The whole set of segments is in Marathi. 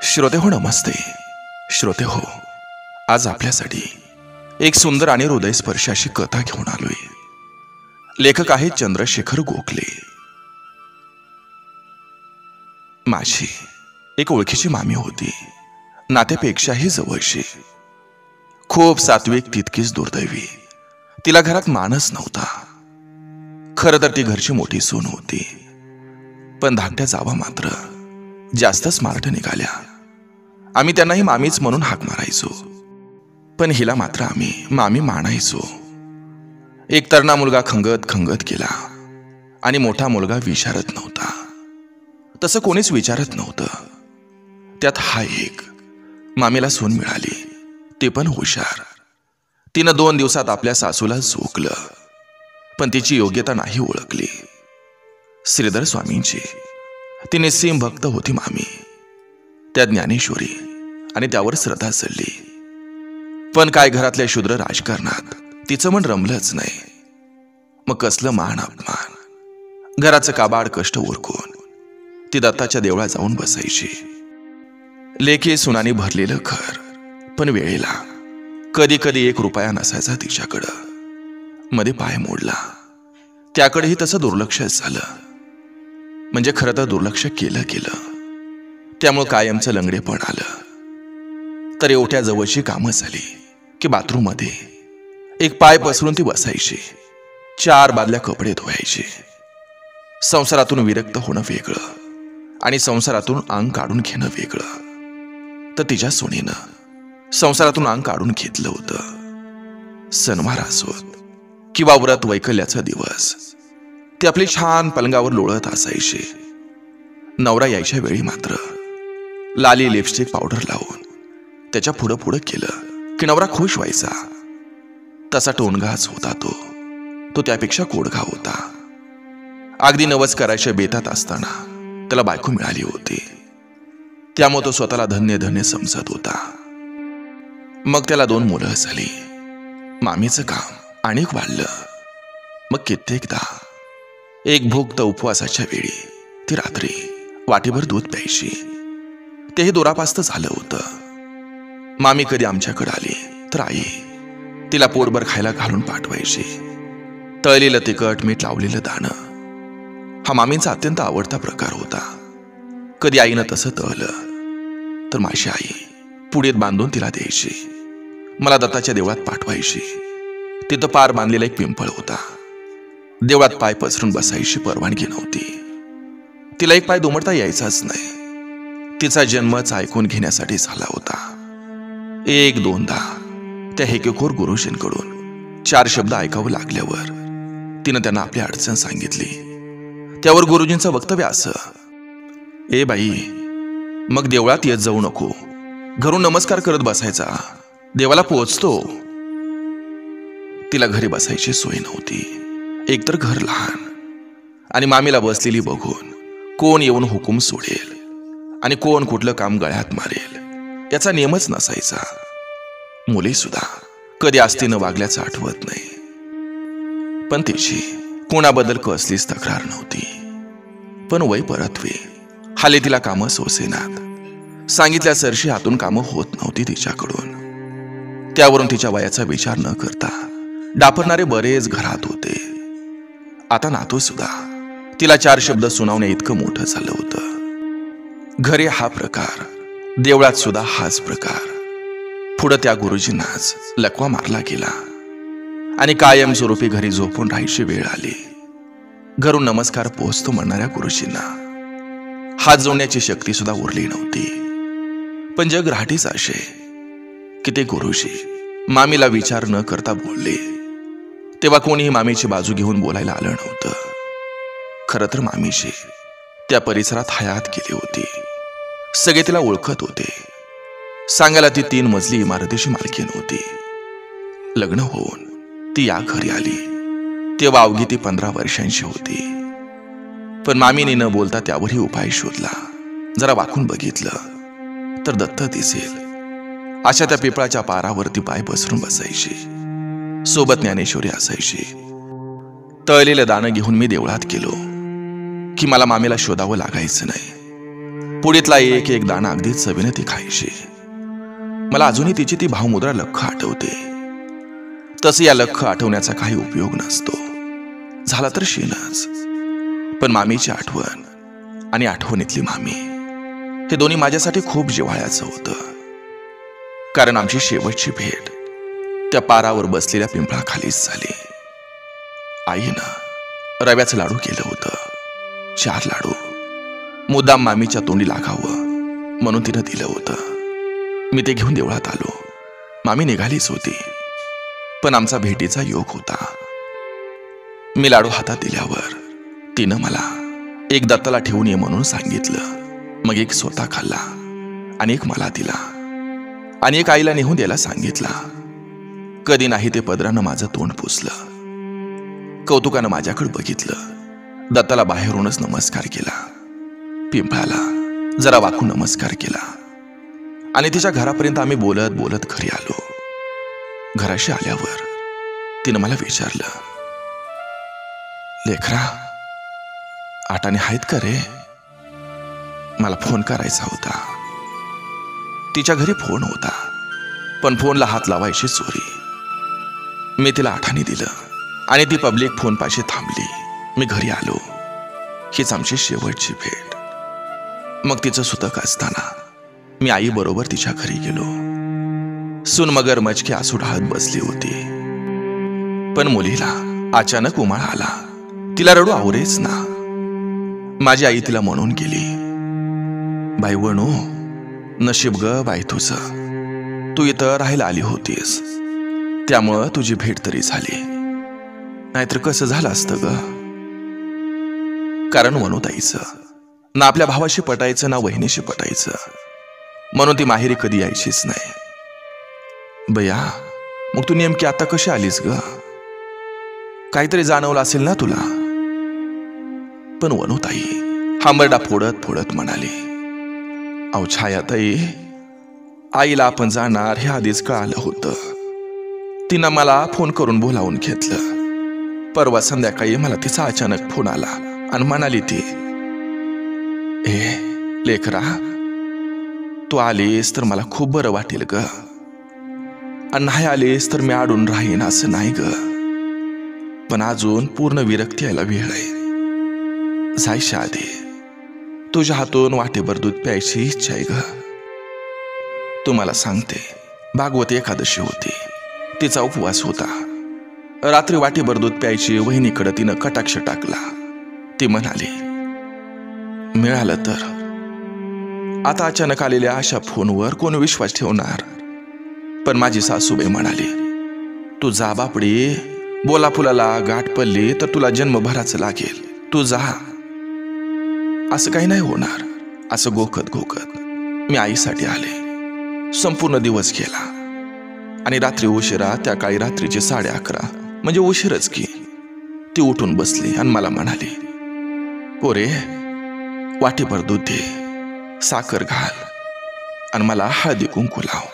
श्रोते हो, नमस्ते श्रोते हो. आज आपल्यासाठी एक सुंदर आणि हृदयस्पर्शी अशी कथा घेऊन आलोय. लेखक आहेत चंद्रशेखर गोखले. माझी एक ओळखीची मामी होती, नात्यापेक्षाही जवळची. खूप सात्विक, तितकीच दुर्दैवी. तिला घरात मानच नव्हता. खरं तर ती घरची मोठी सून होती, पण धाकट्या जावा मात्र जास्त स्मार्ट निघाल्या. आम्ही त्यांनाही मामीच म्हणून हाक मारायचो, पण हिला मात्र आम्ही मामी मानायचो. एक तरुणा मुलगा खंगत खंगत गेला आणि मोठा मुलगा विचारत नव्हता. तसं कोणीच विचारत नव्हतं. त्यात हा एक मामीला सून मिळाली, ते पण हुशार. तिनं 2 दिवसात आपल्या सासूला झोकलं, पण तिची योग्यता नाही ओळखली. श्रीधर स्वामींची ती निस्सीम भक्त होती मामी. त्या ज्ञानेश्वरी आणि त्यावर श्रद्धा चढली. पण काय घरातल्या शूद्र राजकारणात तिचं मन रमलंच नाही. मग कसलं मान अपमान. घराचं काबाड कष्ट उरकून ती दत्ताच्या देवळात जाऊन बसायची. लेकी सुनानी भरलेलं घर, पण वेळेला कधी कधी 1 रुपया नसायचा तिच्याकडं. मध्ये पाय मोडला, त्याकडेही तसं दुर्लक्षच झालं. म्हणजे खरं तर दुर्लक्ष केलं त्यामुळे कायमचं लंगडेपण आलं. तर एवढ्या जवळची कामं झाली की बाथरूम मध्ये एक पाय पसरून ती बसायची. 4 बादल्या कपडे धुवायचे. संसारातून विरक्त होणं वेगळं आणि संसारातून अंग काढून घेणं वेगळं. तर तिच्या सुनेनं संसारातून अंग काढून घेतलं होतं. सणवार असोत किंवा व्रत वैकल्याचा दिवस, ती आपली छान पलंगावर लोळत असायची. नवरा यायच्या वेळी मात्र लाली लिपस्टिक पावडर लावून त्याच्या पुढं पुढं केलं की नवरा खुश व्हायचा. तसा टोनगाच होता तो त्यापेक्षा कोडगा होता. अगदी नवस करायच्या बेतात असताना त्याला बायको मिळाली होती, त्यामुळे तो स्वतःला धन्य धन्य समजत होता. मग त्याला 2 मुलं झाली. मामीचं काम अनेक वाढलं. मग कित्येकदा एक भुक्त उपवासाच्या वेळी ती रात्री वाटीभर दूध प्यायची. तेही दुरापास्त झालं होतं. मामी कधी आमच्याकडे आली तर आई तिला पोटभर खायला घालून पाठवायची. तळलेलं तिखट, मीठ लावलेलं दाणं हा मामींचा अत्यंत आवडता प्रकार होता. कधी आईनं तसं तळलं तर माझी आई पुढेत बांधून तिला द्यायची. मला दत्ताच्या देवळात पाठवायची. तिथं पार बांधलेला एक पिंपळ होता. देवळात पाय पसरून बसायची परवानगी नव्हती. तिला एक पाय दुमडता यायचाच नाही. तिचा जन्मच ऐकून घेण्यासाठी झाला होता. 1-2दा त्या हेकेखोर गुरुजींकडून 4 शब्द ऐकावं लागल्यावर तिनं त्यांना आपली अडचण सांगितली. त्यावर गुरुजींचं वक्तव्य असं, ए बाई, मग देवळात येत जाऊ नको, घरून नमस्कार करत बसायचा, देवाला पोहोचतो. तिला घरी बसायची सोय नव्हती. एकतर घर लहान आणि मामीला बसलेली बघून कोण येऊन हुकूम सोडेल आणि कोण कुठलं काम गळ्यात मारेल याचा नियमच नसायचा. मुली सुद्धा कधी आस्तीनं वागल्याचं आठवत नाही. पण तिची कोणाबद्दल कसलीच तक्रार नव्हती. पण वय परतवे हाले तिला कामं सोसेनात. सांगितल्या सरशी हातून कामं होत नव्हती तिच्याकडून. त्यावरून तिच्या वयाचा विचार न करता डापरणारे बरेच घरात होते. आता नातू सुद्धा तिला 4 शब्द सुनावण्या इतकं मोठं झालं होतं. घरी हा प्रकार, देवळात सुद्धा हाच प्रकार. पुढं त्या गुरुजींनाच लकवा मारला गेला आणि कायमस्वरूपी घरी झोपून राहायची वेळ आली. घरून नमस्कार पोहोचतो म्हणणाऱ्या गुरुजींना हात जोडण्याची शक्ती सुद्धा उरली नव्हती. पण जग राहटीच असे की ते गुरुजी मामीला विचार न करता बोलले तेव्हा कोणीही मामीची बाजू घेऊन बोलायला आलं नव्हतं. खरं तर मामीची त्या परिसरात हयात केली होती. सगळे तिला ओळखत होते. सांगायला ती 3 मजली इमारतीची मालकीण होती. लग्न होऊन ती या घरी आली तेव्हा अवघी ती 15 वर्षांची होती. पण मामीने न बोलता त्यावरही उपाय शोधला. जरा वाकून बघितलं तर दत्त दिसेल अशा त्या पिपळाच्या पारावरती पाय पसरून बसायची. सोबत ज्ञानेश्वरी असायची. तळलेलं दाणं घेऊन मी देवळात गेलो की मला मामीला शोधावं लागायचं नाही. पुढीतला एक एक दाणा अगदी चवीने ती खायची. मला अजूनही तिची ती भावमुद्रा लख्ख आठवते. तसं या लख्ख आठवण्याचा काही उपयोग नसतो, झाला तर शीनच. पण मामीची आठवण आणि आठवणीतली मामी हे दोन्ही माझ्यासाठी खूप जिव्हाळ्याचं होतं. कारण आमची शेवटची भेट त्या पारावर बसलेल्या पिंपळाखालीच झाली. आईनं रव्याचं लाडू केलं होतं, 4 लाडू. मुद्दाम मामीच्या तोंडी लागावं म्हणून तिनं दिलं होतं. मी ते घेऊन देवळात आलो. मामी निघालीच होती, पण आमचा भेटीचा योग होता. मी लाडू हातात दिल्यावर तिनं मला एक दत्ताला ठेवून ये म्हणून सांगितलं. मग एक स्वतः खाल्ला आणि एक मला दिला आणि एक आईला नेहून द्यायला सांगितला. कधी नाही ते पदरानं माझं तोंड पुसलं. कौतुकानं माझ्याकडे बघितलं. दत्ताला बाहेरूनच नमस्कार केला. पिंपळाला जरा वाकून नमस्कार केला आणि तिच्या घरापर्यंत आम्ही बोलत बोलत घरी आलो. घराशी आल्यावर तिनं मला विचारलं, लेकरा आटाने आहेत का रे? मला फोन करायचा होता. तिच्या घरी फोन होता, पण फोनला हात लावायची चोरी. मी तिला आठाने दिलं आणि ती पब्लिक फोन पाशी थांबली. मी घरी आलो. हीच आमची शेवटची भेट. मग तिचं सुतक असताना मी आई बरोबर तिच्या घरी गेलो. सून मगरमच्छ आसू ढाळत बसली होती. पण मुलीला अचानक उमाळा आला. तिला रडू आवरेच ना. माझी आई तिला म्हणून गेली, बाई वणू, नशीब ग बाई तुझं. तू इथं राहायला आली होतीस, त्यामुळं तुझी भेट तरी झाली. नाहीतर कसं झालं असतं ग? कारण वणूताईचं ना आपल्या भावाशी पटायचं ना वहिनीशी पटायचं, म्हणून ती माहेरी कधी यायचीच नाही. बया, मग तू नेमकी आता कशी आलीस ग? काहीतरी जाणवलं असेल ना तुला? पण वणूताई हांबरडा फोडत फोडत म्हणाली, अहो छायाताई, आईला आपण जाणार हे आधीच कळालं होतं. तिनं मला फोन करून बोलावून घेतलं. परवा संध्याकाळी मला तिचा अचानक फोन आला आणि म्हणाली ती, ए लेकरा, तू आलीस तर मला खूप बरं वाटेल ग, आणि नाही आलीस तर मी अडून राहीन असं नाही ग. पण अजून पूर्ण विरक्ती यायला वेळ आहे. जायच्या आधी तुझ्या हातून वाटेभर दूध प्यायची इच्छा आहे ग. तुम्हाला सांगते, भागवत एकादशी होती. तिचा उपवास होता. रात्री वाटेभर दूध प्यायची वहिनीकडे तिनं कटाक्ष टाकला. ती म्हणाली, मिळालं तर. आता अचानक आलेल्या अशा फोनवर कोण विश्वास ठेवणार? पण माझी सासूबाई म्हणाली, तू जा बापडी, बोला फुलाला गाठ पडली तर तुला जन्मभराचं लागेल, तू जा. असं काही नाही होणार. असं गोखत गोखत मी आईसाठी आले. संपूर्ण दिवस गेला आणि रात्री उशिरा, त्या काळी रात्रीचे 11:30, म्हणजे उशीरच की, ती उठून बसली आणि मला म्हणाली, पोरे वाटेभर दूध दे, साखर घाल आणि मला हळदी कुंकू लाव.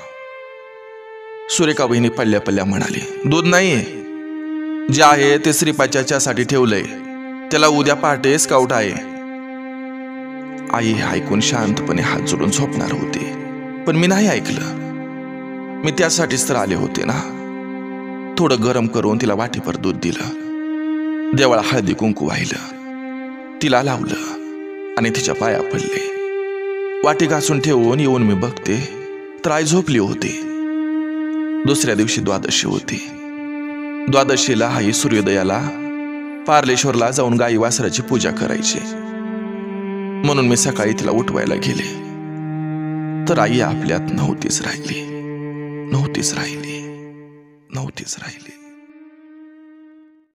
सुरेखा बहिणी पल्ल्या पल्ल्या म्हणाली, दूध नाही, जे आहे ते श्रीपाच्यासाठी ठेवलंय, त्याला उद्या पहाटे स्काउट आहे. आई ऐकून शांतपणे हात जोडून झोपणार होती, पण मी नाही ऐकलं. मी त्यासाठीच तर आले होते ना. थोडं गरम करून तिला वाटेभर दूध दिलं. देवाला हळदी कुंकू वाहिलं, तिला लावलं आणि तिच्या पाया पडले. वाटी घासून ठेवून येऊन मी बघते तर आई झोपली होती. दुसऱ्या दिवशी द्वादशी होती. द्वादशीला आई सूर्योदयाला पार्लेश्वरला जाऊन गाई वासराची पूजा करायची, म्हणून मी सकाळी तिला उठवायला गेले तर आई आपल्यात नव्हतीच राहिली.